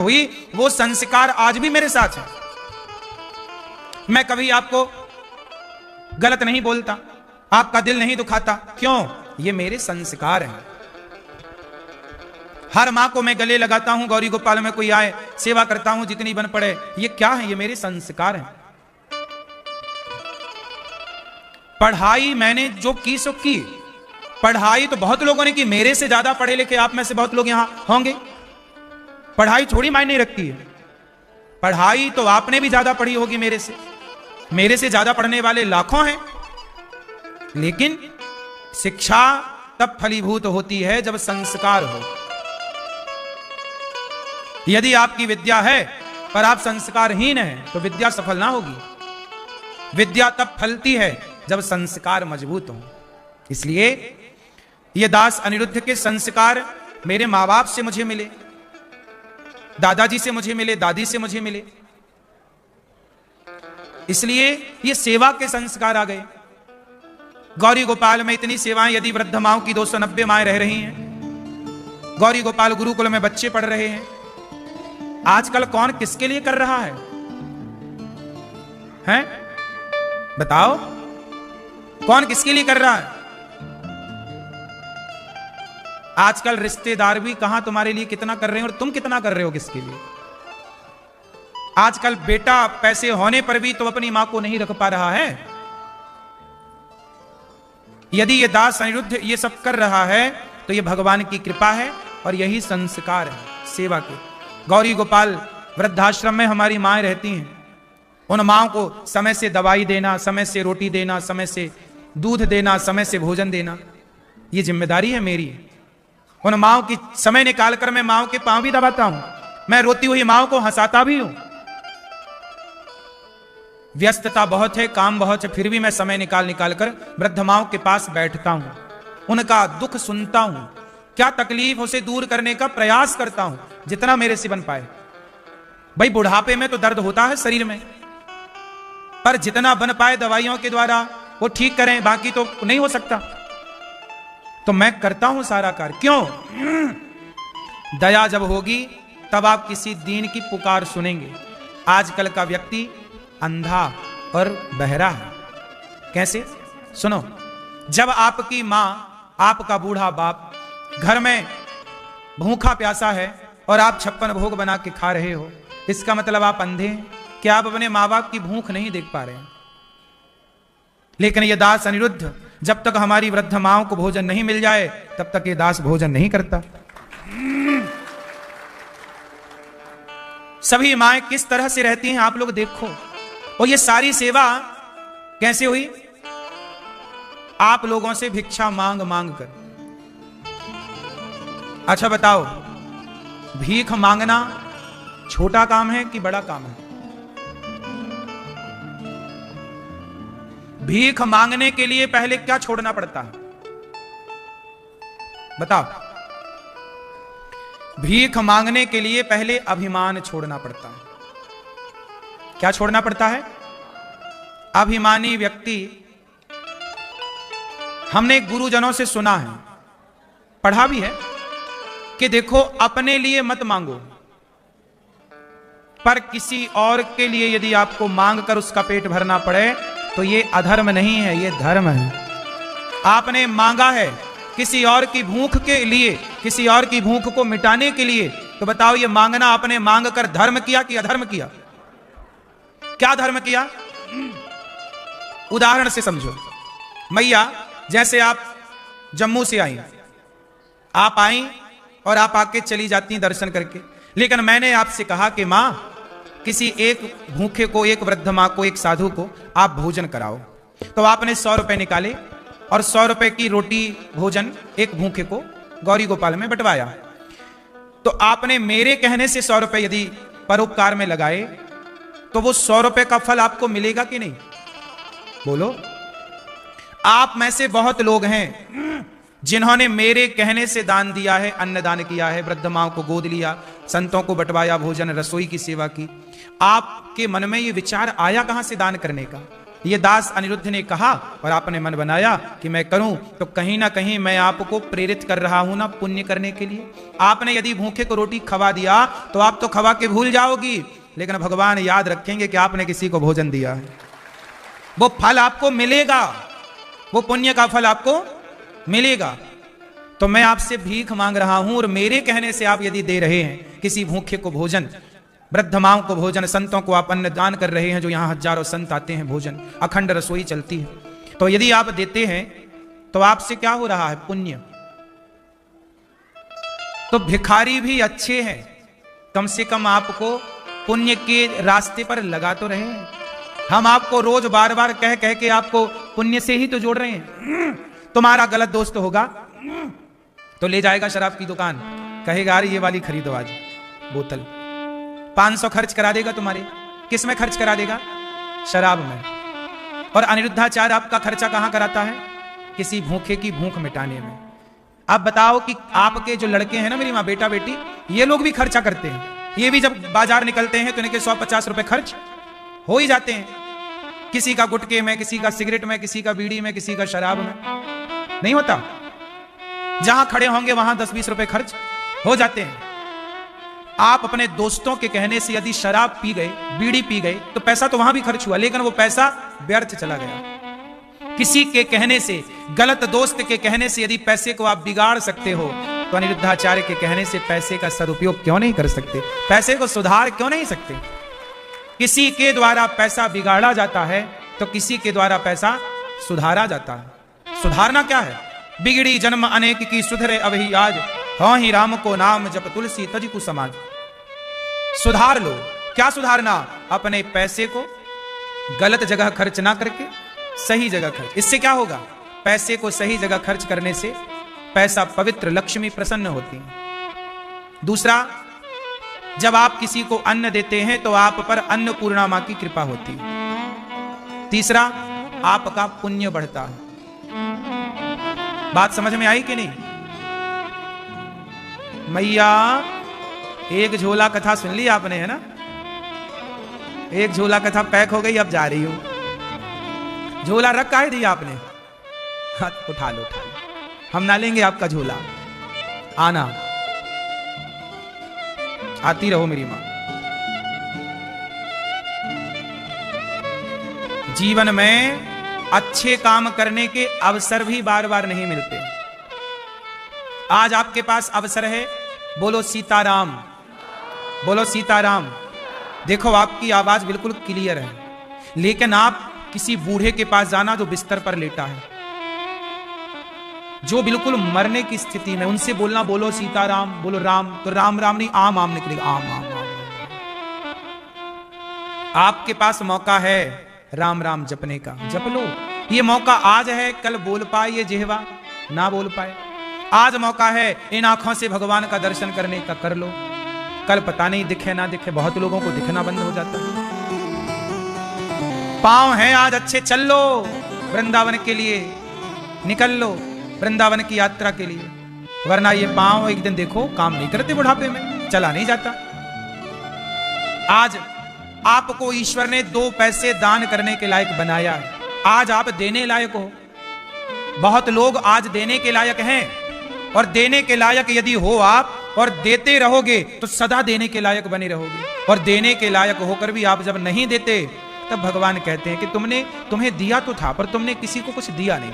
हुई वो संस्कार आज भी मेरे साथ है। मैं कभी आपको गलत नहीं बोलता, आपका दिल नहीं दुखाता। क्यों? ये मेरे संस्कार हैं। हर मां को मैं गले लगाता हूं, गौरी गोपाल में कोई आए सेवा करता हूं जितनी बन पड़े। ये क्या है? ये मेरे संस्कार हैं। पढ़ाई मैंने जो की सो की। पढ़ाई तो बहुत लोगों ने की, मेरे से ज्यादा पढ़े लिखे आप में से बहुत लोग यहां होंगे। पढ़ाई थोड़ी मायने रखती है। पढ़ाई तो आपने भी ज्यादा पढ़ी होगी मेरे से ज्यादा पढ़ने वाले लाखों हैं। लेकिन शिक्षा तब फलीभूत होती है जब संस्कार हो। यदि आपकी विद्या है पर आप संस्कारहीन हैं तो विद्या सफल ना होगी। विद्या तब फलती है जब संस्कार मजबूत हो। इसलिए ये दास अनिरुद्ध के संस्कार मेरे मां बाप से मुझे मिले, दादाजी से मुझे मिले, दादी से मुझे मिले। इसलिए ये सेवा के संस्कार आ गए। गौरी गोपाल में इतनी सेवाएं, यदि वृद्ध माओं की 290 माएं रह रही हैं, गौरी गोपाल गुरुकुल में बच्चे पढ़ रहे हैं। आजकल कौन किसके लिए कर रहा है? हैं? बताओ, कौन किसके लिए कर रहा है? आजकल रिश्तेदार भी कहां तुम्हारे लिए कितना कर रहे हैं और तुम कितना कर रहे हो किसके लिए? आजकल बेटा पैसे होने पर भी तो अपनी मां को नहीं रख पा रहा है। यदि ये दास अनिरुद्ध ये सब कर रहा है तो ये भगवान की कृपा है और यही संस्कार है सेवा के। गौरी गोपाल वृद्धाश्रम में हमारी माएं रहती हैं। उन माओं को समय से दवाई देना, समय से रोटी देना, समय से दूध देना, समय से भोजन देना, ये जिम्मेदारी है मेरी। उन माओं की समय निकालकर मैं माओं के पांव भी दबाता हूं। मैं रोती हुई माओं को हंसाता भी हूं। व्यस्तता बहुत है, काम बहुत है, फिर भी मैं समय निकाल कर वृद्ध माओं के पास बैठता हूं, उनका दुख सुनता हूं, क्या तकलीफ उसे दूर करने का प्रयास करता हूं जितना मेरे से बन पाए। भाई बुढ़ापे में तो दर्द होता है शरीर में, पर जितना बन पाए दवाइयों के द्वारा वो ठीक करें, बाकी तो नहीं हो सकता। तो मैं करता हूं सारा कार्य। क्यों? दया जब होगी तब आप किसी दीन की पुकार सुनेंगे। आजकल का व्यक्ति अंधा और बहरा है। कैसे? सुनो, जब आपकी मां, आपका बूढ़ा बाप घर में भूखा प्यासा है और आप 56 भोग बना के खा रहे हो, इसका मतलब आप अंधे हैं कि आप अपने मां बाप की भूख नहीं देख पा रहे हैं। लेकिन यह दास अनिरुद्ध, जब तक हमारी वृद्ध माओं को भोजन नहीं मिल जाए तब तक ये दास भोजन नहीं करता। सभी माएं किस तरह से रहती हैं आप लोग देखो। और ये सारी सेवा कैसे हुई? आप लोगों से भिक्षा मांग मांग कर। अच्छा बताओ, भीख मांगना छोटा काम है कि बड़ा काम है? भीख मांगने के लिए पहले क्या छोड़ना पड़ता है? बताओ। भीख मांगने के लिए पहले अभिमान छोड़ना पड़ता है। क्या छोड़ना पड़ता है? अभिमानी व्यक्ति, हमने गुरुजनों से सुना है, पढ़ा भी है कि देखो अपने लिए मत मांगो, पर किसी और के लिए यदि आपको मांग कर उसका पेट भरना पड़े तो ये अधर्म नहीं है, ये धर्म है। आपने मांगा है किसी और की भूख के लिए, किसी और की भूख को मिटाने के लिए, तो बताओ ये मांगना आपने मांग कर धर्म किया कि अधर्म किया? क्या धर्म किया? उदाहरण से समझो। मैया, जैसे आप जम्मू से आई, आप आई और आप आके चली जाती दर्शन करके, लेकिन मैंने आपसे कहा कि मां, किसी एक भूखे को, एक वृद्ध मां को, एक साधु को आप भोजन कराओ। तो आपने 100 रुपए निकाले और 100 रुपए की रोटी भोजन एक भूखे को गौरी गोपाल में बंटवाया। तो आपने मेरे कहने से 100 रुपए यदि परोपकार में लगाए तो वो 100 रुपए का फल आपको मिलेगा कि नहीं? बोलो। आप में से बहुत लोग हैं जिन्होंने मेरे कहने से दान दिया है, अन्नदान किया है, वृद्ध माओं को गोद लिया, संतों को बंटवाया भोजन, रसोई की सेवा की। आपके मन में ये विचार आया कहां से दान करने का? ये दास अनिरुद्ध ने कहा और आपने मन बनाया कि मैं करूं, तो कहीं ना कहीं मैं आपको प्रेरित कर रहा हूं ना पुण्य करने के लिए। आपने यदि भूखे को रोटी खवा दिया तो आप तो खवा के भूल जाओगी, लेकिन भगवान याद रखेंगे कि आपने किसी को भोजन दिया है। वो फल आपको मिलेगा, वो पुण्य का फल आपको मिलेगा। तो मैं आपसे भीख मांग रहा हूं और मेरे कहने से आप यदि दे रहे हैं किसी भूखे को भोजन, वृद्ध माओं को भोजन, संतों को आप अन्न दान कर रहे हैं, जो यहां हजारों संत आते हैं, भोजन अखंड रसोई चलती है, तो यदि आप देते हैं तो आपसे क्या हो रहा है? पुण्य। तो भिखारी भी अच्छे हैं, कम से कम आपको पुण्य के रास्ते पर लगा तो रहे हैं। हम आपको रोज बार बार कह कह के आपको पुण्य से ही तो जोड़ रहे हैं। तुम्हारा गलत दोस्त होगा तो ले जाएगा शराब की दुकान, कहेगा अरे ये वाली खरीदो आज बोतल, 500 खर्च करा देगा तुम्हारे। किस में खर्च करा देगा? शराब में। और अनिरुद्धाचार्य आपका खर्चा कहां कराता है? किसी भूखे की भूख मिटाने में। आप बताओ कि आपके जो लड़के हैं ना, मेरी माँ, बेटा बेटी, ये लोग भी खर्चा करते हैं। ये भी जब बाजार निकलते हैं तो इनके 150 रुपए खर्च हो ही जाते हैं, किसी का गुटके में, किसी का सिगरेट में, किसी का बीड़ी में, किसी का शराब में। नहीं होता? जहां खड़े होंगे वहां 10-20 रुपए खर्च हो जाते हैं। आप अपने दोस्तों के कहने से यदि शराब पी गए, बीड़ी पी गए, तो पैसा तो वहां भी खर्च हुआ, लेकिन वो पैसा व्यर्थ चला गया। किसी के कहने से, गलत दोस्त के कहने से यदि पैसे को आप बिगाड़ सकते हो, तो अनिरुद्धाचार्य के कहने से पैसे का सदुपयोग क्यों नहीं कर सकते? पैसे को सुधार क्यों नहीं सकते? किसी के द्वारा पैसा बिगाड़ा जाता है तो किसी के द्वारा पैसा सुधारा जाता है। सुधारना क्या है? बिगड़ी जन्म अनेक की सुधरे अभी आज, हाँ ही राम को नाम जप तुलसी तज को समाज। सुधार लो। क्या सुधारना? अपने पैसे को गलत जगह खर्च ना करके सही जगह खर्च। इससे क्या होगा? पैसे को सही जगह खर्च करने से पैसा पवित्र, लक्ष्मी प्रसन्न होती है। दूसरा, जब आप किसी को अन्न देते हैं तो आप पर अन्नपूर्णा मां की कृपा होती है। तीसरा, आपका पुण्य बढ़ता है। बात समझ में आई कि नहीं? मैया, एक झोला कथा सुन ली आपने, है ना? एक झोला कथा पैक हो गई, अब जा रही हूं। झोला रख काहे दिया आपने? हाथ उठा लो, उठा लो, हम ना लेंगे आपका झोला। आना, आती रहो मेरी मां। जीवन में अच्छे काम करने के अवसर भी बार बार नहीं मिलते। आज आपके पास अवसर है, बोलो सीताराम, बोलो सीताराम। देखो आपकी आवाज बिल्कुल क्लियर है, लेकिन आप किसी बूढ़े के पास जाना जो बिस्तर पर लेटा है, जो बिल्कुल मरने की स्थिति में, उनसे बोलना बोलो सीताराम, बोलो राम, तो राम राम नहीं आम आम निकलेगा, आम आम आम। आपके पास मौका है राम राम जपने का, जप लो। ये मौका आज है, कल बोल पाए ये जिह्वा, ना बोल पाए। आज मौका है इन आंखों से भगवान का दर्शन करने का, कर लो। कल पता नहीं दिखे ना दिखे, बहुत लोगों को दिखना बंद हो जाता है। पांव है आज अच्छे, चल लो वृंदावन के लिए, निकल लो वृंदावन की यात्रा के लिए, वरना ये पांव एक दिन देखो काम नहीं करते, बुढ़ापे में चला नहीं जाता। आज आपको ईश्वर ने 2 पैसे दान करने के लायक बनाया है, आज आप देने लायक हो। बहुत लोग आज देने के लायक हैं, और देने के लायक यदि हो आप और देते रहोगे तो सदा देने के लायक बने रहोगे। और देने के लायक होकर भी आप जब नहीं देते, तब भगवान कहते हैं कि तुम्हें दिया तो था, पर तुमने किसी को कुछ दिया नहीं।